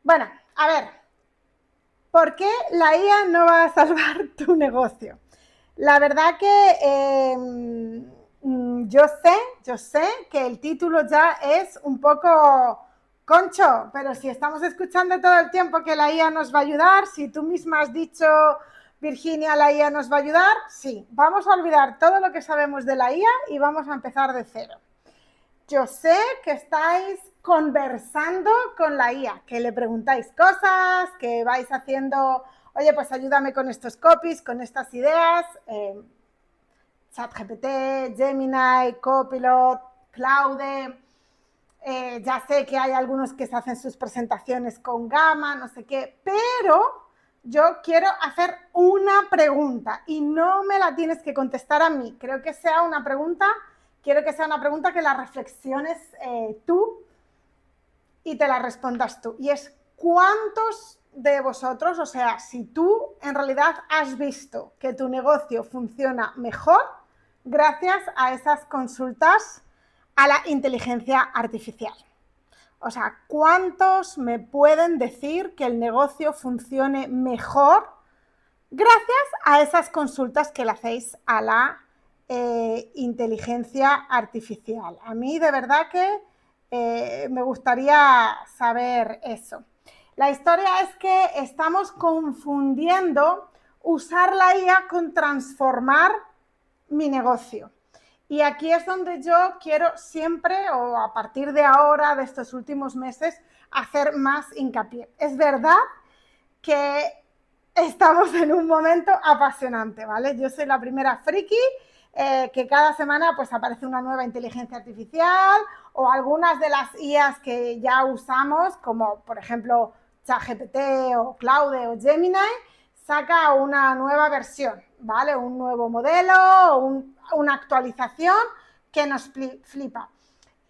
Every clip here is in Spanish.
Bueno, a ver, ¿por qué la IA no va a salvar tu negocio? La verdad que yo sé que el título ya es un poco concho, pero si estamos escuchando todo el tiempo que la IA nos va a ayudar, si tú misma has dicho, Virginia, la IA nos va a ayudar, sí, vamos a olvidar todo lo que sabemos de la IA y vamos a empezar de cero. Yo sé que estáis conversando con la IA, que le preguntáis cosas, que vais haciendo, oye, pues ayúdame con estos copies, con estas ideas. ChatGPT, Gemini, Copilot, Claude. Ya sé que hay algunos que se hacen sus presentaciones con Gamma, no sé qué, pero yo quiero hacer una pregunta y no me la tienes que contestar a mí. Quiero que sea una pregunta que la reflexiones tú y te la respondas tú. Y es ¿cuántos de vosotros, o sea, si tú en realidad has visto que tu negocio funciona mejor gracias a esas consultas a la inteligencia artificial? O sea, ¿cuántos me pueden decir que el negocio funcione mejor gracias a esas consultas que le hacéis a la inteligencia artificial? A mí de verdad que me gustaría saber eso. La historia es que estamos confundiendo usar la IA con transformar mi negocio. Y aquí es donde yo quiero siempre, o a partir de ahora, de estos últimos meses, hacer más hincapié. Es verdad que estamos en un momento apasionante, ¿vale? Yo soy la primera friki que cada semana pues aparece una nueva inteligencia artificial o algunas de las IAs que ya usamos, como por ejemplo ChatGPT o Claude o Gemini, saca una nueva versión, ¿vale? Un nuevo modelo, una actualización que nos flipa.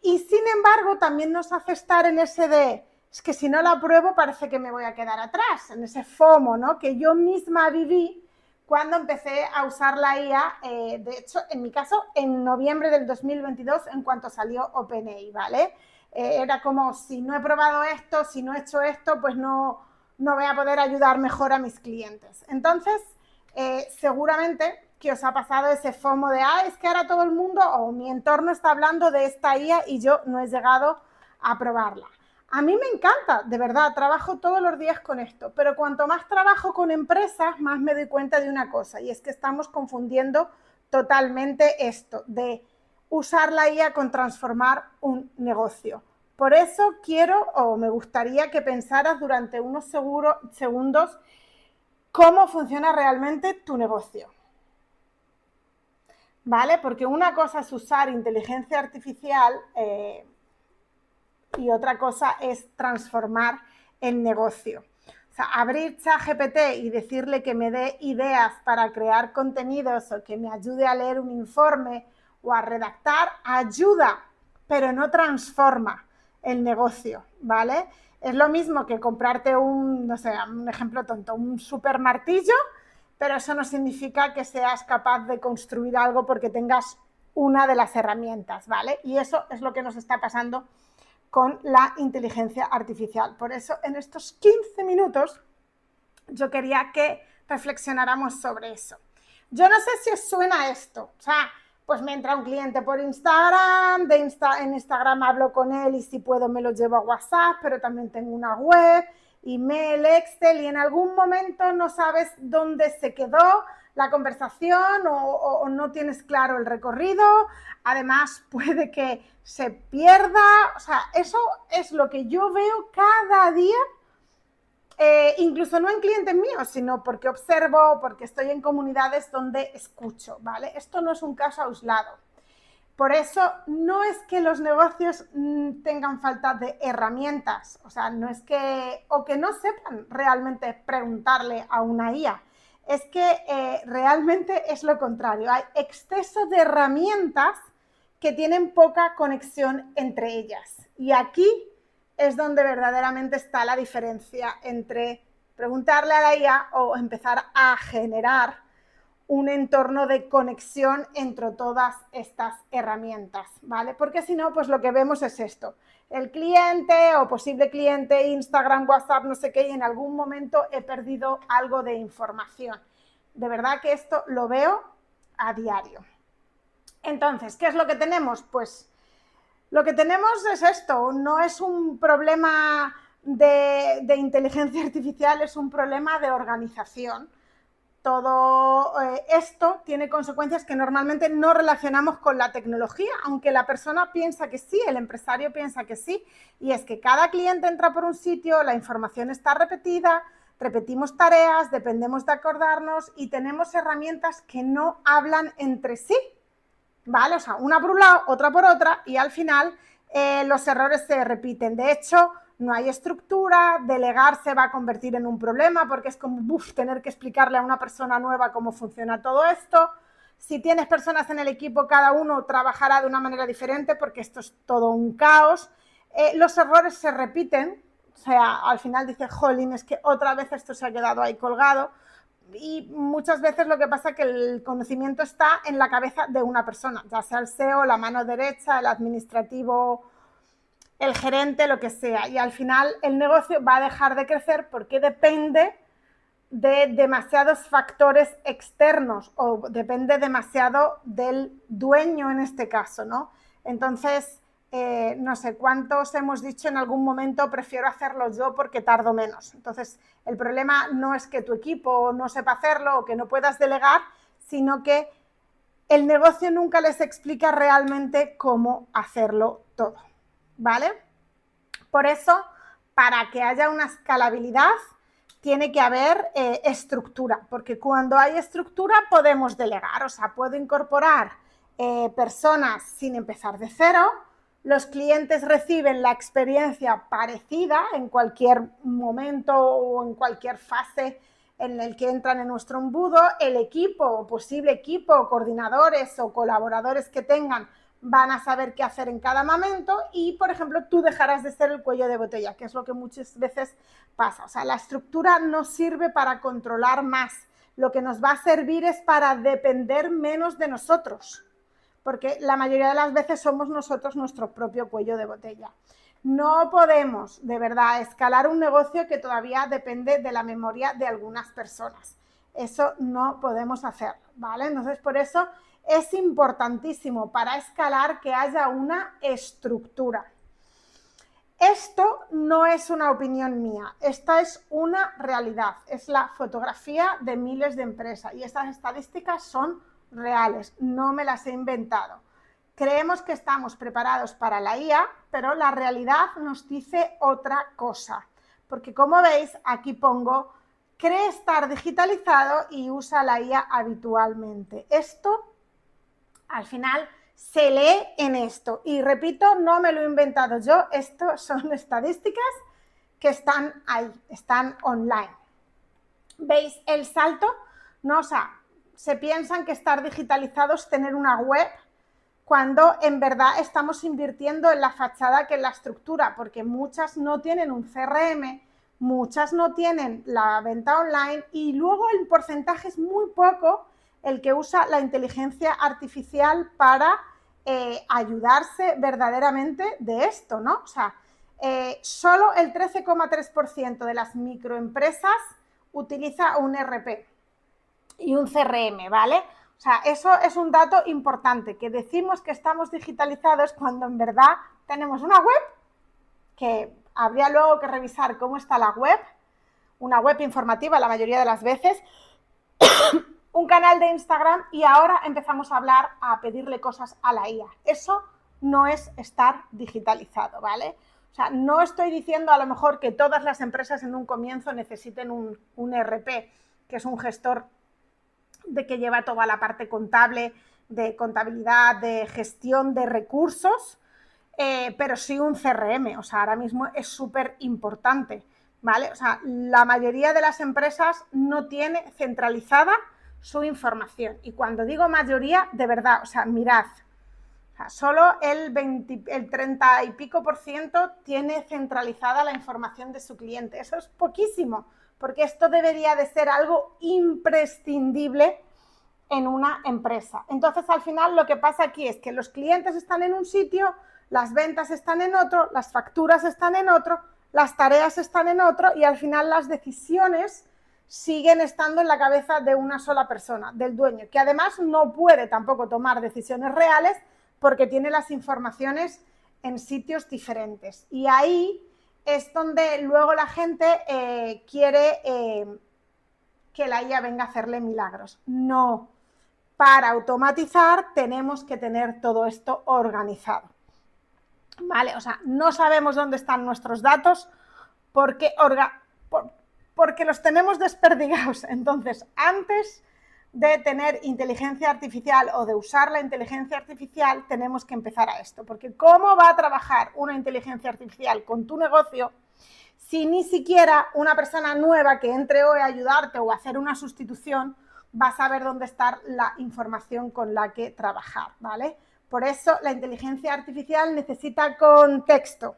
Y sin embargo, también nos hace estar en ese de, es que si no la pruebo parece que me voy a quedar atrás, en ese FOMO, ¿no? Que yo misma viví cuando empecé a usar la IA, de hecho, en mi caso, en noviembre del 2022, en cuanto salió OpenAI, ¿vale? Era como, si no he probado esto, si no he hecho esto, pues no voy a poder ayudar mejor a mis clientes. Entonces, seguramente que os ha pasado ese FOMO de, es que ahora todo el mundo o mi entorno está hablando de esta IA y yo no he llegado a probarla. A mí me encanta, de verdad, trabajo todos los días con esto, pero cuanto más trabajo con empresas, más me doy cuenta de una cosa, y es que estamos confundiendo totalmente esto de usar la IA con transformar un negocio. Por eso quiero o me gustaría que pensaras durante unos segundos cómo funciona realmente tu negocio. ¿Vale? Porque una cosa es usar inteligencia artificial y otra cosa es transformar el negocio. O sea, abrir ChatGPT y decirle que me dé ideas para crear contenidos o que me ayude a leer un informe o a redactar, ayuda, pero no transforma el negocio, ¿vale? Es lo mismo que comprarte no sé, un ejemplo tonto, un super martillo, pero eso no significa que seas capaz de construir algo porque tengas una de las herramientas, ¿vale? Y eso es lo que nos está pasando con la inteligencia artificial. Por eso, en estos 15 minutos, yo quería que reflexionáramos sobre eso. Yo no sé si os suena esto. O sea, pues me entra un cliente por Instagram, en Instagram hablo con él y si puedo me lo llevo a WhatsApp, pero también tengo una web, email, Excel, y en algún momento no sabes dónde se quedó la conversación o no tienes claro el recorrido. Además, puede que se pierda. O sea, eso es lo que yo veo cada día, incluso no en clientes míos, sino porque observo, porque estoy en comunidades donde escucho, ¿vale? Esto no es un caso aislado. Por eso no es que los negocios tengan falta de herramientas, o sea, no es que, o que no sepan realmente preguntarle a una IA, es que realmente es lo contrario, hay exceso de herramientas que tienen poca conexión entre ellas. Y aquí es donde verdaderamente está la diferencia entre preguntarle a la IA o empezar a generar un entorno de conexión entre todas estas herramientas, ¿vale? Porque si no, pues lo que vemos es esto. el cliente o posible cliente, Instagram, WhatsApp, no sé qué, y en algún momento he perdido algo de información. De verdad que esto lo veo a diario. Entonces, ¿qué es lo que tenemos? Pues lo que tenemos es esto, no es un problema de inteligencia artificial, es un problema de organización. Todo esto tiene consecuencias que normalmente no relacionamos con la tecnología, aunque la persona piensa que sí, el empresario piensa que sí, y es que cada cliente entra por un sitio, la información está repetida, repetimos tareas, dependemos de acordarnos y tenemos herramientas que no hablan entre sí, ¿vale? O sea, una por un lado, otra por otra, y al final los errores se repiten. De hecho, no hay estructura, delegar se va a convertir en un problema porque es como tener que explicarle a una persona nueva cómo funciona todo esto. Si tienes personas en el equipo, cada uno trabajará de una manera diferente porque esto es todo un caos. Los errores se repiten, o sea, al final dices, jolín, es que otra vez esto se ha quedado ahí colgado. Y muchas veces lo que pasa es que el conocimiento está en la cabeza de una persona, ya sea el CEO, la mano derecha, el administrativo, el gerente, lo que sea. Y al final el negocio va a dejar de crecer porque depende de demasiados factores externos o depende demasiado del dueño en este caso, ¿no? Entonces, no sé cuántos hemos dicho en algún momento, prefiero hacerlo yo porque tardo menos. Entonces, el problema no es que tu equipo no sepa hacerlo o que no puedas delegar, sino que el negocio nunca les explica realmente cómo hacerlo todo, ¿vale? Por eso, para que haya una escalabilidad, tiene que haber estructura, porque cuando hay estructura podemos delegar, o sea, puedo incorporar personas sin empezar de cero, los clientes reciben la experiencia parecida en cualquier momento o en cualquier fase en el que entran en nuestro embudo, el equipo o posible equipo, coordinadores o colaboradores que tengan van a saber qué hacer en cada momento y, por ejemplo, tú dejarás de ser el cuello de botella, que es lo que muchas veces pasa. O sea, la estructura no sirve para controlar más, lo que nos va a servir es para depender menos de nosotros, porque la mayoría de las veces somos nosotros nuestro propio cuello de botella. No podemos, de verdad, escalar un negocio que todavía depende de la memoria de algunas personas. Eso no podemos hacerlo, ¿vale? Entonces, por eso es importantísimo para escalar que haya una estructura. Esto no es una opinión mía, esta es una realidad, es la fotografía de miles de empresas y estas estadísticas son reales, no me las he inventado. Creemos que estamos preparados para la IA, pero la realidad nos dice otra cosa, porque como veis aquí pongo, cree estar digitalizado y usa la IA habitualmente. Esto al final se lee en esto. Y repito, no me lo he inventado yo, esto son estadísticas que están ahí, están online. ¿Veis el salto? No, o sea, se piensan que estar digitalizado es tener una web cuando en verdad estamos invirtiendo en la fachada que en la estructura, porque muchas no tienen un CRM, muchas no tienen la venta online y luego el porcentaje es muy poco el que usa la inteligencia artificial para ayudarse verdaderamente de esto, ¿no? O sea, solo el 13,3% de las microempresas utiliza un ERP y un CRM, ¿vale? O sea, eso es un dato importante, que decimos que estamos digitalizados cuando en verdad tenemos una web, que habría luego que revisar cómo está la web, una web informativa la mayoría de las veces, un canal de Instagram y ahora empezamos a hablar, a pedirle cosas a la IA. Eso no es estar digitalizado, ¿vale? O sea, no estoy diciendo a lo mejor que todas las empresas en un comienzo necesiten un ERP, que es un gestor de que lleva toda la parte contable, de contabilidad, de gestión de recursos, pero sí un CRM, o sea, ahora mismo es súper importante, ¿vale? O sea, la mayoría de las empresas no tiene centralizada su información. Y cuando digo mayoría, de verdad, o sea, mirad, o sea, solo el 30 y pico % tiene centralizada la información de su cliente. Eso es poquísimo, porque esto debería de ser algo imprescindible en una empresa. Entonces, al final, lo que pasa aquí es que los clientes están en un sitio, las ventas están en otro, las facturas están en otro, las tareas están en otro y al final las decisiones siguen estando en la cabeza de una sola persona, del dueño, que además no puede tampoco tomar decisiones reales porque tiene las informaciones en sitios diferentes. Y ahí es donde luego la gente quiere que la IA venga a hacerle milagros. No, para automatizar tenemos que tener todo esto organizado. ¿Vale? O sea, no sabemos dónde están nuestros datos porque los tenemos desperdigados. Entonces, antes de tener inteligencia artificial o de usar la inteligencia artificial, tenemos que empezar a esto. Porque ¿cómo va a trabajar una inteligencia artificial con tu negocio si ni siquiera una persona nueva que entre hoy a ayudarte o a hacer una sustitución va a saber dónde está la información con la que trabajar, ¿vale? Por eso la inteligencia artificial necesita contexto.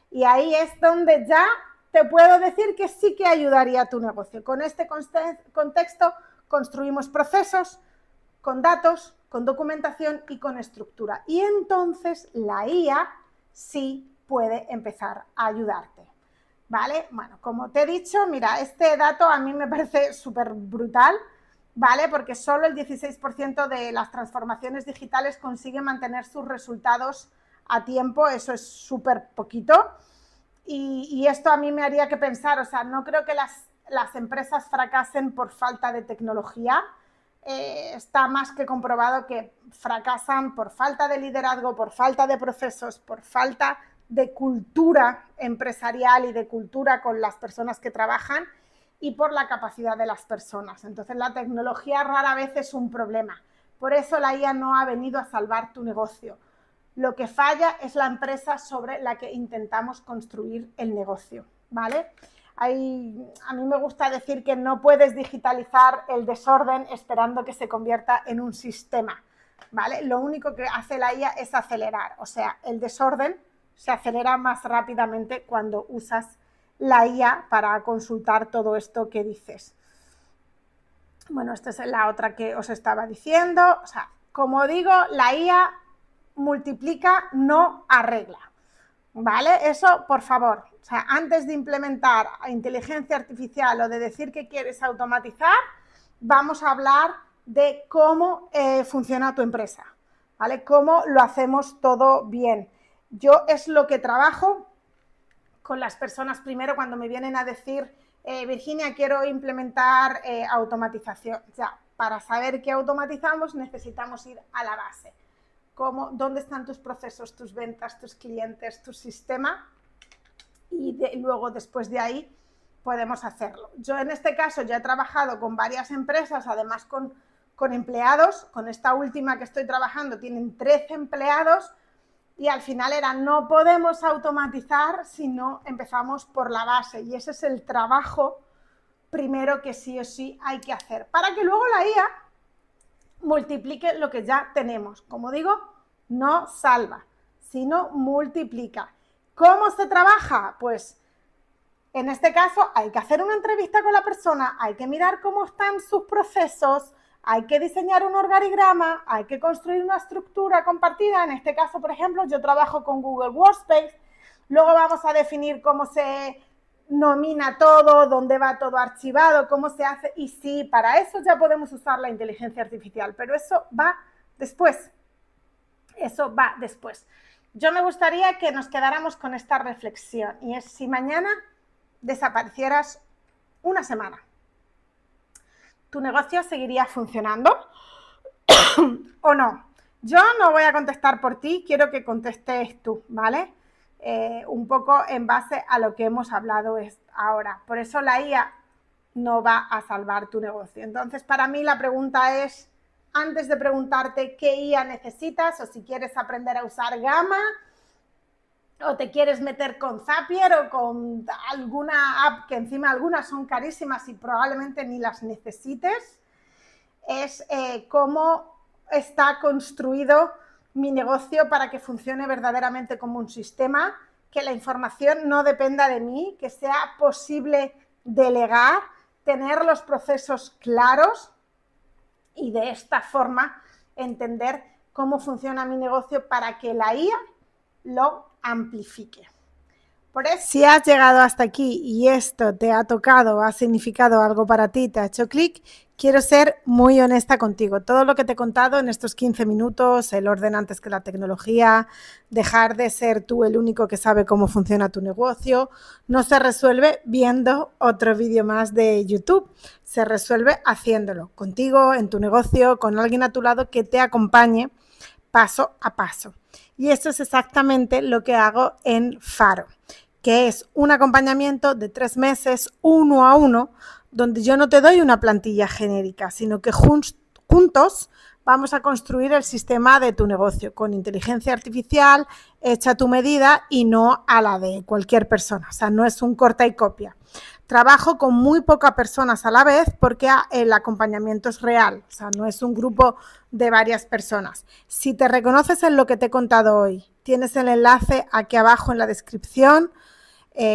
Y ahí es donde ya te puedo decir que sí que ayudaría a tu negocio. Con este contexto construimos procesos con datos, con documentación y con estructura. Y entonces la IA sí puede empezar a ayudarte. ¿Vale? Bueno, como te he dicho, mira, este dato a mí me parece súper brutal, ¿vale? Porque solo el 16% de las transformaciones digitales consigue mantener sus resultados a tiempo, eso es súper poquito. Y esto a mí me haría que pensar, o sea, no creo que las empresas fracasen por falta de tecnología. Está más que comprobado que fracasan por falta de liderazgo, por falta de procesos, por falta de cultura empresarial y de cultura con las personas que trabajan y por la capacidad de las personas. Entonces la tecnología rara vez es un problema. Por eso la IA no ha venido a salvar tu negocio. Lo que falla es la empresa sobre la que intentamos construir el negocio, ¿vale? A mí me gusta decir que no puedes digitalizar el desorden esperando que se convierta en un sistema, ¿vale? Lo único que hace la IA es acelerar, o sea, el desorden se acelera más rápidamente cuando usas la IA para consultar todo esto que dices. Bueno, esta es la otra que os estaba diciendo. O sea, como digo, la IA multiplica, no arregla. ¿Vale? Eso, por favor. O sea, antes de implementar inteligencia artificial o de decir que quieres automatizar, vamos a hablar de cómo funciona tu empresa, ¿vale? Cómo lo hacemos todo bien. Yo es lo que trabajo con las personas primero cuando me vienen a decir, Virginia, quiero implementar automatización. Ya, para saber qué automatizamos necesitamos ir a la base. ¿Dónde están tus procesos, tus ventas, tus clientes, tu sistema? Y luego, después de ahí, podemos hacerlo. Yo, en este caso, ya he trabajado con varias empresas, además con empleados. Con esta última que estoy trabajando tienen 13 empleados y al final no podemos automatizar si no empezamos por la base. Y ese es el trabajo primero que sí o sí hay que hacer para que luego la IA multiplique lo que ya tenemos. Como digo, no salva, sino multiplica. ¿Cómo se trabaja? Pues en este caso hay que hacer una entrevista con la persona, hay que mirar cómo están sus procesos, hay que diseñar un organigrama, hay que construir una estructura compartida. En este caso, por ejemplo, yo trabajo con Google Workspace. Luego vamos a definir cómo se nomina todo, dónde va todo archivado, cómo se hace. Y sí, para eso ya podemos usar la inteligencia artificial, pero eso va después. Eso va después. Yo me gustaría que nos quedáramos con esta reflexión, y es: si mañana desaparecieras una semana, ¿tu negocio seguiría funcionando o no? Yo no voy a contestar por ti, quiero que contestes tú, ¿vale? Un poco en base a lo que hemos hablado ahora. Por eso la IA no va a salvar tu negocio. Entonces, para mí la pregunta es, antes de preguntarte qué IA necesitas o si quieres aprender a usar Gamma o te quieres meter con Zapier o con alguna app, que encima algunas son carísimas y probablemente ni las necesites, es cómo está construido mi negocio para que funcione verdaderamente como un sistema, que la información no dependa de mí, que sea posible delegar, tener los procesos claros y de esta forma entender cómo funciona mi negocio para que la IA lo amplifique. Por eso, si has llegado hasta aquí y esto te ha tocado, ha significado algo para ti, te ha hecho clic, quiero ser muy honesta contigo. Todo lo que te he contado en estos 15 minutos, el orden antes que la tecnología, dejar de ser tú el único que sabe cómo funciona tu negocio, no se resuelve viendo otro vídeo más de YouTube. Se resuelve haciéndolo contigo, en tu negocio, con alguien a tu lado que te acompañe paso a paso. Y esto es exactamente lo que hago en Faro, que es un acompañamiento de 3 meses, 1 a 1, donde yo no te doy una plantilla genérica, sino que juntos vamos a construir el sistema de tu negocio con inteligencia artificial, hecha a tu medida y no a la de cualquier persona. O sea, no es un corta y copia. Trabajo con muy pocas personas a la vez porque el acompañamiento es real, o sea, no es un grupo de varias personas. Si te reconoces en lo que te he contado hoy, tienes el enlace aquí abajo en la descripción.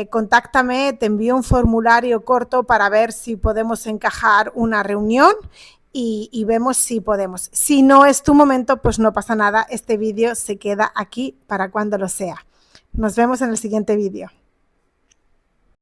Contáctame, te envío un formulario corto para ver si podemos encajar una reunión y vemos si podemos. Si no es tu momento, pues no pasa nada, este vídeo se queda aquí para cuando lo sea. Nos vemos en el siguiente vídeo.